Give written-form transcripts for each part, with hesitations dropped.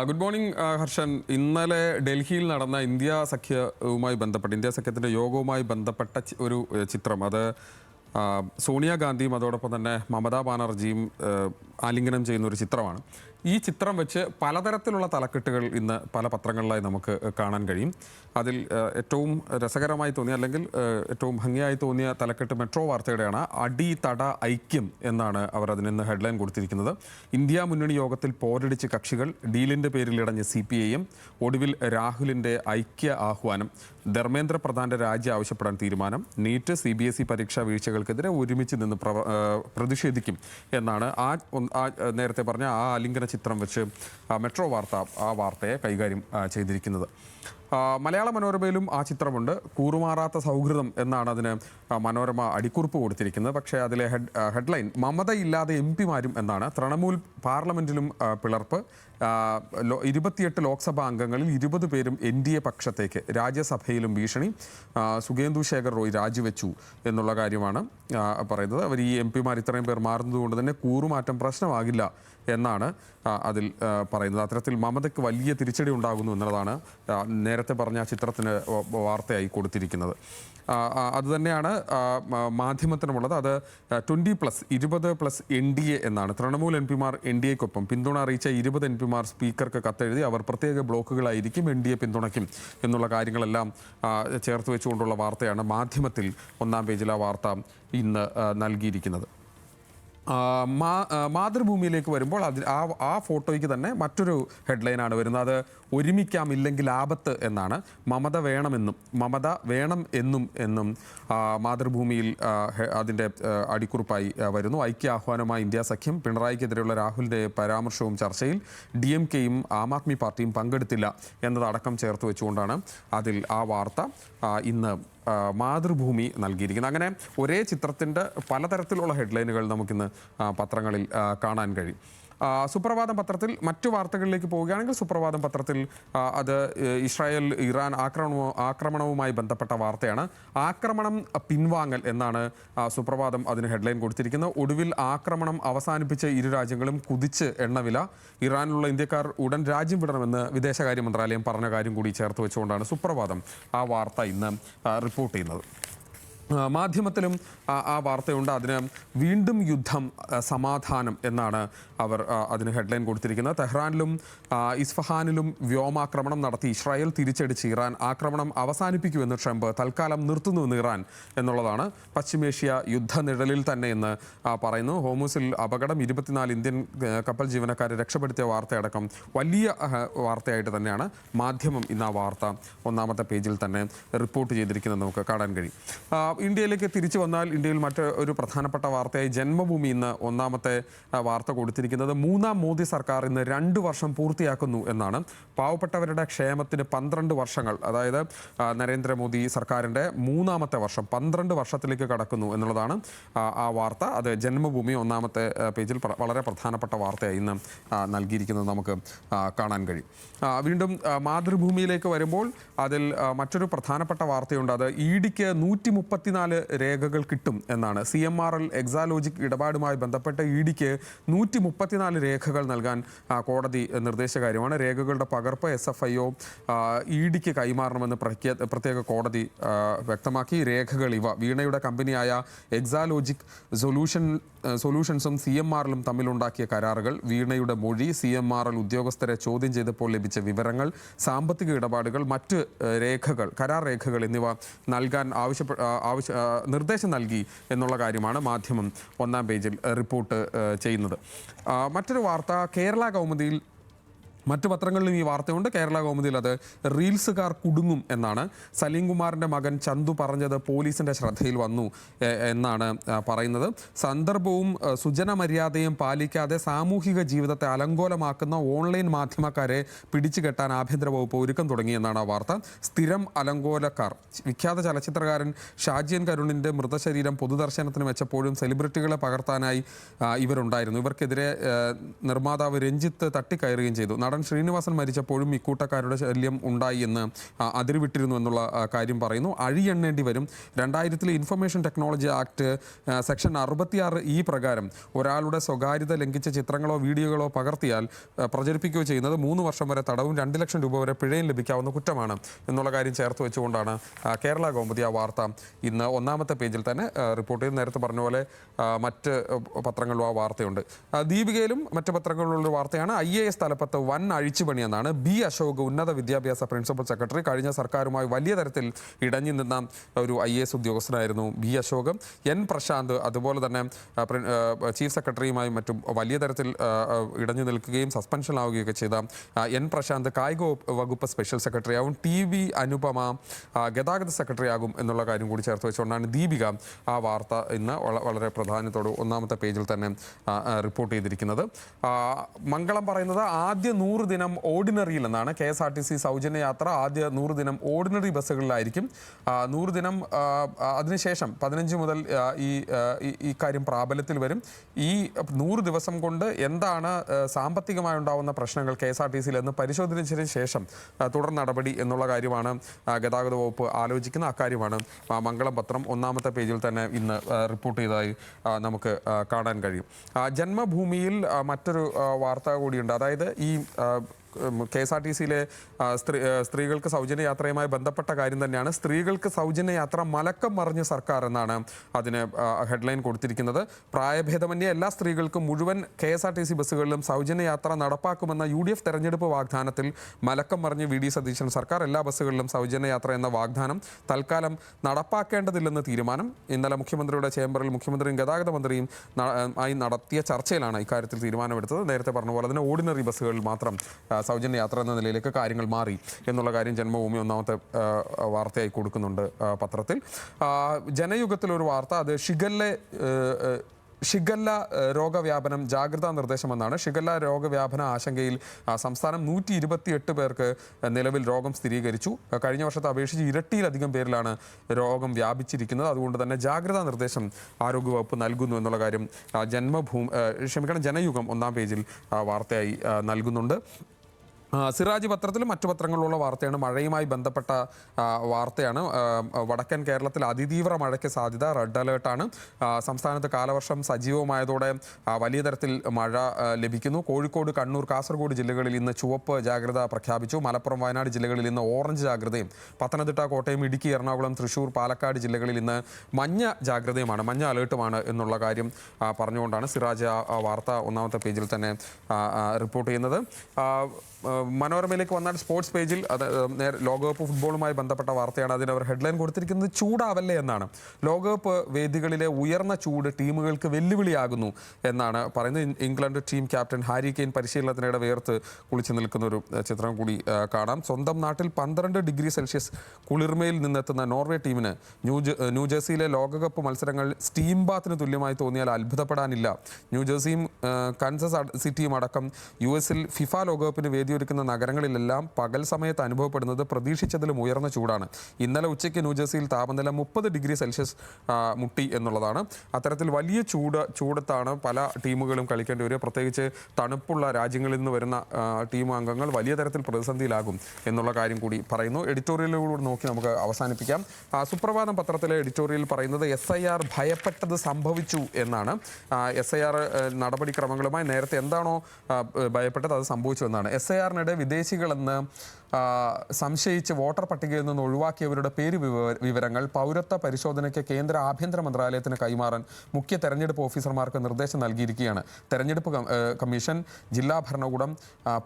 Good morning Harshan. ഇന്നലെ ഡൽഹിയിൽ നടന്ന ഇന്ത്യ സഖ്യത്തിൻ്റെ യോഗവുമായി ബന്ധപ്പെട്ട ഒരു ചിത്രം, അത് സോണിയാഗാന്ധിയും അതോടൊപ്പം തന്നെ മമതാ ബാനർജിയും ആലിംഗനം ചെയ്യുന്ന ഒരു ചിത്രമാണ്. ഈ ചിത്രം വെച്ച് പലതരത്തിലുള്ള തലക്കെട്ടുകൾ ഇന്ന് പല പത്രങ്ങളിലായി നമുക്ക് കാണാൻ കഴിയും. അതിൽ ഏറ്റവും രസകരമായി തോന്നിയ അല്ലെങ്കിൽ ഏറ്റവും ഭംഗിയായി തോന്നിയ തലക്കെട്ട് മെട്രോ വാർത്തയുടെയാണ്. അടി തട ഐക്യം എന്നാണ് അവർ അതിന് ഹെഡ്ലൈൻ കൊടുത്തിരിക്കുന്നത്. ഇന്ത്യ മുന്നണി യോഗത്തിൽ പോരടിച്ച് കക്ഷികൾ, ഡീലിൻ്റെ പേരിൽ ഇടഞ്ഞ് CPIM, ഒടുവിൽ രാഹുലിൻ്റെ ഐക്യ ആഹ്വാനം, ധർമ്മേന്ദ്ര പ്രധാന്റെ രാജി ആവശ്യപ്പെടാൻ തീരുമാനം, നീറ്റ് CBSE പരീക്ഷാ വീഴ്ചകൾക്കെതിരെ ഒരുമിച്ച് നിന്ന് പ്രതിഷേധിക്കും എന്നാണ് നേരത്തെ പറഞ്ഞ ആ ആലിംഗന ചിത്രം വെച്ച് മെട്രോ വാർത്ത ആ വാർത്തയെ കൈകാര്യം ചെയ്തിരിക്കുന്നത്. മലയാള മനോരമയിലും ആ ചിത്രമുണ്ട്. കൂറുമാറാത്ത സൗഹൃദം എന്നാണ് അതിന് മനോരമ അടിക്കുറിപ്പ് കൊടുത്തിരിക്കുന്നത്. പക്ഷേ അതിലെ ഹെഡ്ലൈൻ മമതയില്ലാതെ MP-മാരും എന്നാണ്. തൃണമൂൽ പാർലമെന്റിലും പിളർപ്പ്, 28 ലോക്സഭാ അംഗങ്ങളിൽ 20 പേരും NDA പക്ഷത്തേക്ക്, രാജ്യസഭയിലും ഭീഷണി, സുഖേന്ദു ശേഖർ റോയ് രാജിവെച്ചു എന്നുള്ള കാര്യമാണ് പറയുന്നത്. അവർ ഈ MP-മാർ ഇത്രയും പേർ മാറുന്നതുകൊണ്ട് തന്നെ കൂറുമാറ്റം പ്രശ്നമാകില്ല എന്നാണ് അതിൽ പറയുന്നത്. അത്തരത്തിൽ മമതയ്ക്ക് വലിയ തിരിച്ചടി ഉണ്ടാകുന്നു എന്നുള്ളതാണ് നേരത്തെ പറഞ്ഞ ചിത്രത്തിന് വാർത്തയായി കൊടുത്തിരിക്കുന്നത്. അതുതന്നെയാണ് മാധ്യമത്തിനുമുള്ളത്. അത് 20+, NDA എന്നാണ്. തൃണമൂൽ MP-മാർ NDAക്കൊപ്പം പിന്തുണ അറിയിച്ച 20 MP-മാർ സ്പീക്കർക്ക് കത്തെഴുതി. അവർ പ്രത്യേക ബ്ലോക്കുകളായിരിക്കും, NDA പിന്തുണയ്ക്കും എന്നുള്ള കാര്യങ്ങളെല്ലാം ചേർത്ത് വെച്ചുകൊണ്ടുള്ള വാർത്തയാണ് മാധ്യമത്തിൽ ഒന്നാം പേജിൽ ആ വാർത്ത ഇന്ന് നൽകിയിരിക്കുന്നത്. മാതൃഭൂമിയിലേക്ക് വരുമ്പോൾ ആ ഫോട്ടോയ്ക്ക് തന്നെ മറ്റൊരു ഹെഡ്ലൈനാണ് വരുന്നത്. അത് ഒരുമിക്കാം ഇല്ലെങ്കിൽ ആപത്ത് എന്നാണ്. മമത വേണം എന്നും മാതൃഭൂമിയിൽ അതിൻ്റെ അടിക്കുറിപ്പായി വരുന്നു. ഐക്യ ആഹ്വാനമായി ഇന്ത്യ സഖ്യം, പിണറായിക്കെതിരെയുള്ള രാഹുലിൻ്റെ പരാമർശവും ചർച്ചയിൽ, DMKയും ആം ആദ്മി പാർട്ടിയും പങ്കെടുത്തില്ല എന്നതടക്കം ചേർത്ത് വെച്ചുകൊണ്ടാണ് അതിൽ ആ വാർത്ത ഇന്ന് മാതൃഭൂമി നൽകിയിരിക്കുന്നത്. അങ്ങനെ ഒരേ ചിത്രത്തിൻ്റെ പലതരത്തിലുള്ള ഹെഡ്ലൈനുകൾ നമുക്കിന്ന് പത്രങ്ങളിൽ കാണാൻ കഴിയും. സുപ്രഭാതം പത്രത്തിൽ മറ്റു വാർത്തകളിലേക്ക് പോവുകയാണെങ്കിൽ, സുപ്രഭാതം പത്രത്തിൽ അത് ഇസ്രായേൽ ഇറാൻ ആക്രമണവുമായി ബന്ധപ്പെട്ട വാർത്തയാണ്. ആക്രമണം പിൻവാങ്ങൽ എന്നാണ് സുപ്രഭാതം അതിന് ഹെഡ്ലൈൻ കൊടുത്തിരിക്കുന്നത്. ഒടുവിൽ ആക്രമണം അവസാനിപ്പിച്ച ഇരു രാജ്യങ്ങളും കുതിച്ച് എണ്ണവില, ഇറാനിലുള്ള ഇന്ത്യക്കാർ ഉടൻ രാജ്യം വിടണമെന്ന് വിദേശകാര്യ മന്ത്രാലയം പറഞ്ഞ കാര്യം കൂടി ചേർത്ത് വെച്ചുകൊണ്ടാണ് സുപ്രഭാതം ആ വാർത്ത ഇന്ന് റിപ്പോർട്ട് ചെയ്യുന്നത്. മാധ്യമത്തിലും ആ വാർത്തയുണ്ട്. അതിന് വീണ്ടും യുദ്ധം, സമാധാനം എന്നാണ് അവർ അതിന് ഹെഡ്ലൈൻ കൊടുത്തിരിക്കുന്നത്. തെഹ്റാനിലും ഇസ്ഫഹാനിലും വ്യോമാക്രമണം നടത്തി ഇസ്രായേൽ, തിരിച്ചടിച്ച് ഇറാൻ. ആക്രമണം അവസാനിപ്പിക്കുമെന്ന് ട്രംപ്, തൽക്കാലം നിർത്തുന്നുവെന്ന് ഇറാൻ എന്നുള്ളതാണ്. പശ്ചിമേഷ്യ യുദ്ധനിഴലിൽ തന്നെ എന്ന് പറയുന്നു. ഹോർമുസിൽ അപകടം, 24 ഇന്ത്യൻ കപ്പൽ ജീവനക്കാരെ രക്ഷപ്പെടുത്തിയ വാർത്തയടക്കം വലിയ വാർത്തയായിട്ട് തന്നെയാണ് മാധ്യമം ഇന്ന് ആ വാർത്ത ഒന്നാമത്തെ പേജിൽ തന്നെ റിപ്പോർട്ട് ചെയ്തിരിക്കുന്നത് നമുക്ക് കാണാൻ കഴിയും. ഇന്ത്യയിലേക്ക് തിരിച്ചു വന്നാൽ ഇന്ത്യയിൽ മറ്റൊരു പ്രധാനപ്പെട്ട വാർത്തയായി ജന്മഭൂമി ഇന്ന് ഒന്നാമത്തെ വാർത്ത കൊടുത്തിരിക്കുന്നത്. 3ാം മോദി സർക്കാർ ഇന്ന് 2 വർഷം പൂർത്തിയാക്കുന്നു എന്നാണ്. പാവപ്പെട്ടവരുടെ ക്ഷേമത്തിന് 12 വർഷങ്ങൾ, അതായത് നരേന്ദ്രമോദി സർക്കാരിൻ്റെ 3ാമത്തെ വർഷം, 12 വർഷത്തിലേക്ക് കടക്കുന്നു എന്നുള്ളതാണ് ആ വാർത്ത. അത് ജന്മഭൂമി ഒന്നാമത്തെ പേജിൽ വളരെ പ്രധാനപ്പെട്ട വാർത്തയായി ഇന്ന് നൽകിയിരിക്കുന്നത് നമുക്ക് കാണാൻ കഴിയും. വീണ്ടും മാതൃഭൂമിയിലേക്ക് വരുമ്പോൾ അതിൽ മറ്റൊരു പ്രധാനപ്പെട്ട വാർത്തയുണ്ട്. അത് EDക്ക് 134 രേഖകൾ കിട്ടും എന്നാണ്. CMRL എക്സാലോജിക് ഇടപാടുമായി ബന്ധപ്പെട്ട് EDക്ക് 134 രേഖകൾ നൽകാൻ കോടതി നിർദ്ദേശ കാര്യമാണ്. രേഖകളുടെ പകർപ്പ് SFIO EDക്ക് കൈമാറണമെന്ന് പ്രത്യേക കോടതി വ്യക്തമാക്കി. രേഖകൾ ഇവ: വീണയുടെ കമ്പനിയായ എക്സാലോജിക് സൊല്യൂഷൻസും CMRLും തമ്മിലുണ്ടാക്കിയ കരാറുകൾ, വീണയുടെ മൊഴി, CMRL ഉദ്യോഗസ്ഥരെ ചോദ്യം ചെയ്തപ്പോൾ ലഭിച്ച വിവരങ്ങൾ, സാമ്പത്തിക ഇടപാടുകൾ, മറ്റ് രേഖകൾ, കരാർ രേഖകൾ എന്നിവ നൽകാൻ നിർദ്ദേശം നൽകി എന്നുള്ള കാര്യമാണ് മാധ്യമം ഒന്നാം പേജിൽ റിപ്പോർട്ട് ചെയ്യുന്നത്. മറ്റൊരു വാർത്ത കേരള കൗമുദിയിൽ, മറ്റു പത്രങ്ങളിലും ഈ വാർത്തയുണ്ട്. കേരള കൗമുദിയിൽ അത് റീൽസുകാർ കുടുങ്ങും എന്നാണ്. സലീം കുമാറിൻ്റെ മകൻ ചന്തു പറഞ്ഞത് പോലീസിൻ്റെ ശ്രദ്ധയിൽ വന്നു എന്നാണ് പറയുന്നത്. സന്ദർഭവും സുജനമര്യാദയും പാലിക്കാതെ സാമൂഹിക ജീവിതത്തെ അലങ്കോലമാക്കുന്ന ഓൺലൈൻ മാധ്യമക്കാരെ പിടിച്ചുകെട്ടാൻ ആഭ്യന്തര വകുപ്പ് ഒരുക്കം തുടങ്ങിയെന്നാണ് ആ വാർത്ത. സ്ഥിരം അലങ്കോലക്കാർ. വിഖ്യാത ചലച്ചിത്രകാരൻ ഷാജിയൻ കരുണിൻ്റെ മൃതശരീരം പൊതുദർശനത്തിന് വെച്ചപ്പോഴും സെലിബ്രിറ്റികളെ പകർത്താനായി ഇവരുണ്ടായിരുന്നു. ഇവർക്കെതിരെ നിർമ്മാതാവ് രഞ്ജിത്ത് തട്ടിക്കയറുകയും ചെയ്തു. നടൻ നടൻ ശ്രീനിവാസൻ മരിച്ചപ്പോഴും ഇക്കൂട്ടക്കാരുടെ ശല്യം ഉണ്ടായി എന്ന് അതിരുവിട്ടിരുന്നു എന്നുള്ള കാര്യം പറയുന്നു. അഴിയെണ്ണേണ്ടി വരും. 2000 ഇൻഫർമേഷൻ ടെക്നോളജി ആക്ട് സെക്ഷൻ 66 ഈ പ്രകാരം ഒരാളുടെ സ്വകാര്യത ലംഘിച്ച ചിത്രങ്ങളോ വീഡിയോകളോ പകർത്തിയാൽ പ്രചരിപ്പിക്കുകയോ ചെയ്യുന്നത് 3 വർഷം വരെ തടവും 2 ലക്ഷം രൂപ വരെ പിഴയും ലഭിക്കാവുന്ന കുറ്റമാണ് എന്നുള്ള കാര്യം ചേർത്ത് വെച്ചുകൊണ്ടാണ് കേരള കൗമുദി ആ വാർത്ത ഇന്ന് ഒന്നാമത്തെ പേജിൽ തന്നെ റിപ്പോർട്ട് ചെയ്ത്. നേരത്തെ പറഞ്ഞ പോലെ മറ്റ് പത്രങ്ങളിലും ആ വാർത്തയുണ്ട്. ദീപികയിലും മറ്റ് പത്രങ്ങളിലുള്ള വാർത്തയാണ് IAS തലപ്പത്ത് വൻ അഴിച്ചുപണി എന്നാണ്. ബി അശോക് ഉന്നത വിദ്യാഭ്യാസ പ്രിൻസിപ്പൽ സെക്രട്ടറി. കഴിഞ്ഞ സർക്കാരുമായി വലിയ തരത്തിൽ ഇടഞ്ഞു നിന്ന ഒരു IAS ഉദ്യോഗസ്ഥനായിരുന്നു ബി അശോക്. N പ്രശാന്ത് അതുപോലെ തന്നെ ചീഫ് സെക്രട്ടറിയുമായി മറ്റും വലിയ തരത്തിൽ ഇടഞ്ഞു നിൽക്കുകയും സസ്പെൻഷനിലാവുകയൊക്കെ ചെയ്ത N പ്രശാന്ത് കായിക വകുപ്പ് സ്പെഷ്യൽ സെക്രട്ടറി ആവും. TV അനുപമ ഗതാഗത സെക്രട്ടറി ആകും എന്നുള്ള കാര്യം കൂടി ചേർത്ത് വെച്ചുകൊണ്ടാണ് ദീപിക ആ വാർത്ത ഇന്ന് വളരെ പ്രാധാന്യത്തോട് ഒന്നാമത്തെ പേജിൽ തന്നെ റിപ്പോർട്ട് ചെയ്തിരിക്കുന്നത്. മംഗളം പറയുന്നത് ആദ്യ 100 ദിനം ഓർഡിനറിയിൽ എന്നാണ്. KSRTC സൗജന്യ യാത്ര ആദ്യ 100 ദിനം ഓർഡിനറി ബസ്സുകളിലായിരിക്കും. 100 ദിനം അതിനുശേഷം 15 മുതൽ ഈ കാര്യം പ്രാബല്യത്തിൽ വരും. ഈ 100 ദിവസം കൊണ്ട് എന്താണ് സാമ്പത്തികമായി ഉണ്ടാവുന്ന പ്രശ്നങ്ങൾ KSRTCയിൽ എന്ന് പരിശോധിച്ചതിന് ശേഷം തുടർ നടപടി എന്നുള്ള കാര്യമാണ് ഗതാഗത വകുപ്പ് ആലോചിക്കുന്ന. അക്കാര്യമാണ് മംഗളം പത്രം ഒന്നാമത്തെ പേജിൽ തന്നെ ഇന്ന് റിപ്പോർട്ട് ചെയ്തതായി നമുക്ക് കാണാൻ കഴിയും. ജന്മഭൂമിയിൽ മറ്റൊരു വാർത്ത കൂടിയുണ്ട്. അതായത് ഈ KSRTCയിലെ സ്ത്രീകൾക്ക് സൗജന്യ യാത്രയുമായി ബന്ധപ്പെട്ട കാര്യം തന്നെയാണ്. സ്ത്രീകൾക്ക് സൗജന്യ യാത്ര മലക്കം മറിഞ്ഞ സർക്കാർ എന്നാണ് അതിന് ഹെഡ്ലൈൻ കൊടുത്തിരിക്കുന്നത്. പ്രായഭേദമന്യേ എല്ലാ സ്ത്രീകൾക്കും മുഴുവൻ KSRTC ബസ്സുകളിലും സൗജന്യ യാത്ര നടപ്പാക്കുമെന്ന UDF തെരഞ്ഞെടുപ്പ് വാഗ്ദാനത്തിൽ മലക്കം മറിഞ്ഞ് VD സതീശൻ സർക്കാർ. എല്ലാ ബസ്സുകളിലും സൗജന്യ യാത്ര എന്ന വാഗ്ദാനം തൽക്കാലം നടപ്പാക്കേണ്ടതില്ലെന്ന് തീരുമാനം. ഇന്നലെ മുഖ്യമന്ത്രിയുടെ ചേംബറിൽ മുഖ്യമന്ത്രിയും ഗതാഗത മന്ത്രിയും ആയി നടത്തിയ ചർച്ചയിലാണ് ഇക്കാര്യത്തിൽ തീരുമാനമെടുത്തത്. നേരത്തെ പറഞ്ഞ പോലെ തന്നെ ഓർഡിനറി ബസ്സുകളിൽ മാത്രം സൗജന്യ യാത്ര എന്ന നിലയിലേക്ക് കാര്യങ്ങൾ മാറി എന്നുള്ള കാര്യം ജന്മഭൂമി ഒന്നാമത്തെ വാർത്തയായി കൊടുക്കുന്നുണ്ട് പത്രത്തിൽ. ജനയുഗത്തിലൊരു വാർത്ത, അത് ഷിഗല്ല രോഗവ്യാപനം ജാഗ്രതാ നിർദ്ദേശമെന്നാണ്. ഷിഗല്ല രോഗവ്യാപന ആശങ്കയിൽ സംസ്ഥാനം 128 പേർക്ക് നിലവിൽ രോഗം സ്ഥിരീകരിച്ചു. കഴിഞ്ഞ വർഷത്തെ അപേക്ഷിച്ച് ഇരട്ടിയിലധികം പേരിലാണ് രോഗം വ്യാപിച്ചിരിക്കുന്നത്. അതുകൊണ്ട് തന്നെ ജാഗ്രതാ നിർദ്ദേശം ആരോഗ്യവകുപ്പ് നൽകുന്നു എന്നുള്ള കാര്യം ജനയുഗം ഒന്നാം പേജിൽ വാർത്തയായി നൽകുന്നുണ്ട്. സിറാജ് പത്രത്തിലും മറ്റു പത്രങ്ങളിലുള്ള വാർത്തയാണ്. മഴയുമായി ബന്ധപ്പെട്ട വാർത്തയാണ്. വടക്കൻ കേരളത്തിൽ അതിതീവ്ര മഴയ്ക്ക് സാധ്യത, റെഡ് അലേർട്ടാണ്. സംസ്ഥാനത്ത് കാലവർഷം സജീവമായതോടെ വലിയ തരത്തിൽ മഴ ലഭിക്കുന്നു. കോഴിക്കോട്, കണ്ണൂർ, കാസർഗോഡ് ജില്ലകളിൽ ഇന്ന് ചുവപ്പ് ജാഗ്രത പ്രഖ്യാപിച്ചു. മലപ്പുറം, വയനാട് ജില്ലകളിൽ ഇന്ന് ഓറഞ്ച് ജാഗ്രതയും, പത്തനംതിട്ട, കോട്ടയം, ഇടുക്കി, എറണാകുളം, തൃശൂർ, പാലക്കാട് ജില്ലകളിൽ ഇന്ന് മഞ്ഞ ജാഗ്രതയുമാണ്, മഞ്ഞ അലേർട്ടുമാണ് എന്നുള്ള കാര്യം പറഞ്ഞുകൊണ്ടാണ് സിറാജ് ആ വാർത്ത ഒന്നാമത്തെ പേജിൽ തന്നെ റിപ്പോർട്ട് ചെയ്യുന്നത്. മനോരമയിലേക്ക് വന്നാൽ സ്പോർട്സ് പേജിൽ ലോകകപ്പ് ഫുട്ബോളുമായി ബന്ധപ്പെട്ട വാർത്തയാണ്. അതിന് അവർ ഹെഡ്ലൈൻ കൊടുത്തിരിക്കുന്നത് ചൂടാവല്ലേ എന്നാണ്. ലോകകപ്പ് വേദികളിലെ ഉയർന്ന ചൂട് ടീമുകൾക്ക് വെല്ലുവിളിയാകുന്നു എന്നാണ് പറയുന്നത്. England team captain Harry Kane പരിശീലനത്തിനിടെ വേർത്ത് കുളിച്ചു നിൽക്കുന്ന ഒരു ചിത്രം കൂടി കാണാം. സ്വന്തം നാട്ടിൽ 12 ഡിഗ്രി സെൽഷ്യസ് കുളിർമയിൽ നിന്നെത്തുന്ന നോർവേ ടീമിന് ന്യൂജേഴ്സിയിലെ ലോകകപ്പ് മത്സരങ്ങൾ സ്റ്റീം ബാത്തിന് തുല്യമായി തോന്നിയാൽ അത്ഭുതപ്പെടാനില്ല. ന്യൂജേഴ്സിയും കൻസസ് സിറ്റിയും അടക്കം US-ൽ ഫിഫ ലോകകപ്പിന് വേദിയൊരുക്കുന്ന നഗരങ്ങളിലെല്ലാം പകൽ സമയത്ത് അനുഭവപ്പെടുന്നത് പ്രതീക്ഷിച്ചതിലും ഉയർന്ന ചൂടാണ്. ഇന്നലെ ഉച്ചയ്ക്ക് ന്യൂജേഴ്സിയിൽ താപനില 30 ഡിഗ്രി സെൽഷ്യസ് മുട്ടി എന്നുള്ളതാണ്. അത്തരത്തിൽ വലിയ ചൂടത്താണ് പല ടീമുകളും കളിക്കേണ്ടി വരിക. പ്രത്യേകിച്ച് തണുപ്പുള്ള രാജ്യങ്ങളിൽ നിന്ന് വരുന്ന ടീം അംഗങ്ങൾ വലിയ തരത്തിൽ പ്രതിസന്ധിയിലാകും എന്നുള്ള കാര്യം കൂടി പറയുന്നു. എഡിറ്റോറിയലിലൂടെ നോക്കി നമുക്ക് അവസാനിപ്പിക്കാം. സുപ്രഭാതം പത്രത്തിലെ എഡിറ്റോറിയൽ പറയുന്നത് SIR ഭയപ്പെട്ടത് സംഭവിച്ചു എന്നാണ്. SIR നടപടിക്രമങ്ങളുമായി നേരത്തെ എന്താണോ ഭയപ്പെട്ടത് അത് സംഭവിച്ചു എന്നാണ്. SIR-നിടെ വിദേശികളെന്ന് സംശയിച്ച് വോട്ടർ പട്ടികയിൽ നിന്ന് ഒഴിവാക്കിയവരുടെ പേര് വിവരങ്ങൾ പൗരത്വ പരിശോധനയ്ക്ക് കേന്ദ്ര ആഭ്യന്തര മന്ത്രാലയത്തിന് കൈമാറാൻ മുഖ്യ തെരഞ്ഞെടുപ്പ് ഓഫീസർമാർക്ക് നിർദ്ദേശം നൽകിയിരിക്കുകയാണ്. തെരഞ്ഞെടുപ്പ് കമ്മീഷൻ, ജില്ലാ ഭരണകൂടം,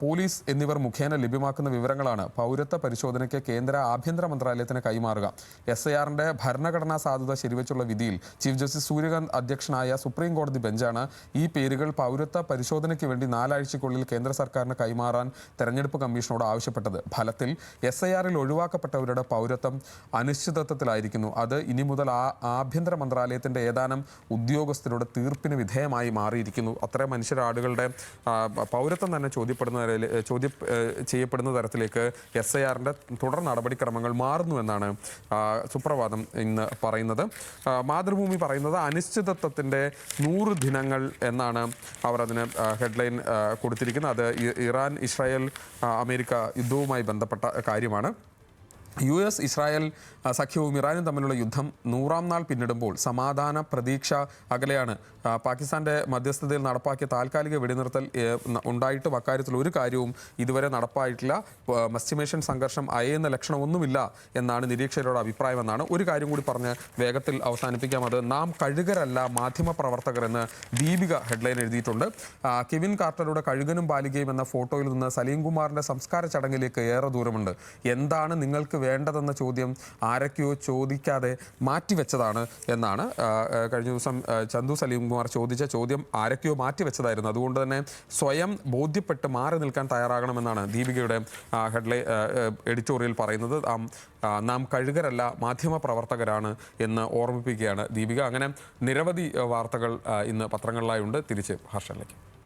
പോലീസ് എന്നിവർ മുഖേന ലഭ്യമാക്കുന്ന വിവരങ്ങളാണ് പൗരത്വ പരിശോധനയ്ക്ക് കേന്ദ്ര ആഭ്യന്തര മന്ത്രാലയത്തിന് കൈമാറുക. SIR-ന്റെ ഭരണഘടനാ സാധുത ശരിവെച്ചുള്ള വിധിയിൽ ചീഫ് ജസ്റ്റിസ് സൂര്യകാന്ത് അധ്യക്ഷനായ സുപ്രീം കോടതി ബെഞ്ചാണ് ഈ പേരുകൾ പൗരത്വ പരിശോധനയ്ക്ക് വേണ്ടി 4 ആഴ്ചയ്ക്കുള്ളിൽ കേന്ദ്ര സർക്കാരിന് കൈമാറാൻ തെരഞ്ഞെടുപ്പ് കമ്മീഷനോട് ആവശ്യപ്പെട്ടത്. ഫലത്തിൽ SIR-ൽ ഒഴിവാക്കപ്പെട്ടവരുടെ പൗരത്വം അനിശ്ചിതത്വത്തിലായിരിക്കുന്നു. അത് ഇനി മുതൽ ആഭ്യന്തര മന്ത്രാലയത്തിൻ്റെ ഏതാനും ഉദ്യോഗസ്ഥരുടെ തീർപ്പിന് വിധേയമായി മാറിയിരിക്കുന്നു. അത്രയും മനുഷ്യരാടുകളുടെ പൗരത്വം തന്നെ ചോദ്യം ചെയ്യപ്പെടുന്ന തരത്തിലേക്ക് SIR-ന്റെ തുടർ നടപടിക്രമങ്ങൾ മാറുന്നു എന്നാണ് സുപ്രഭാതം ഇന്ന് പറയുന്നത്. മാതൃഭൂമി പറയുന്നത് അനിശ്ചിതത്വത്തിൻ്റെ 100 ദിനങ്ങൾ എന്നാണ് അവർ അതിന് ഹെഡ്ലൈൻ കൊടുത്തിരിക്കുന്നത്. അത് ഇറാൻ, ഇസ്രായേൽ അമേരിക്ക യുദ്ധവുമായി ബന്ധപ്പെട്ട കാര്യമാണ്. US ഇസ്രായേൽ സഖ്യവും ഇറാനും തമ്മിലുള്ള യുദ്ധം 100-ാം നാൾ പിന്നിടുമ്പോൾ സമാധാന പ്രതീക്ഷ അകലെയാണ്. പാകിസ്ഥാന്റെ മധ്യസ്ഥതയിൽ നടപ്പാക്കിയ താൽക്കാലിക വെടിനിർത്തൽ ഉണ്ടായിട്ടും അക്കാര്യത്തിൽ ഒരു കാര്യവും ഇതുവരെ നടപ്പായിട്ടില്ല. പശ്ചിമേഷ്യൻ സംഘർഷം അയയുന്ന ലക്ഷണമൊന്നുമില്ല എന്നാണ് നിരീക്ഷകരുടെ അഭിപ്രായമെന്നാണ്. ഒരു കാര്യം കൂടി പറഞ്ഞ് വേഗത്തിൽ അവസാനിപ്പിക്കാം. അത് നാം കഴുകരല്ല മാധ്യമപ്രവർത്തകർ എന്ന് ദീപിക ഹെഡ്ലൈൻ എഴുതിയിട്ടുണ്ട്. കെവിൻ കാർട്ടറുടെ കഴുകനും ബാലികയും എന്ന ഫോട്ടോയിൽ നിന്ന് സലീം കുമാറിന്റെ സംസ്കാര ചടങ്ങിലേക്ക് ഏറെ ദൂരമുണ്ട്. എന്താണ് നിങ്ങൾക്ക് വേണ്ടതെന്ന ചോദ്യം ആരൊക്കെയോ ചോദിക്കാതെ മാറ്റിവെച്ചതാണ് എന്നാണ്. കഴിഞ്ഞ ദിവസം ചന്തു സലീം കുമാർ ചോദിച്ച ചോദ്യം ആരൊക്കെയോ മാറ്റിവെച്ചതായിരുന്നു. അതുകൊണ്ട് തന്നെ സ്വയം ബോധ്യപ്പെട്ട് മാറി നിൽക്കാൻ തയ്യാറാകണമെന്നാണ് ദീപികയുടെ ഹെഡ്ലൈൻ എഡിറ്റോറിയൽ പറയുന്നത്. നാം കഴുകരല്ല മാധ്യമപ്രവർത്തകരാണ് എന്ന് ഓർമ്മിപ്പിക്കുകയാണ് ദീപിക. അങ്ങനെ നിരവധി വാർത്തകൾ ഇന്ന് പത്രങ്ങളിലായുണ്ട്. തിരിച്ച് ഹർഷനിലേക്ക്.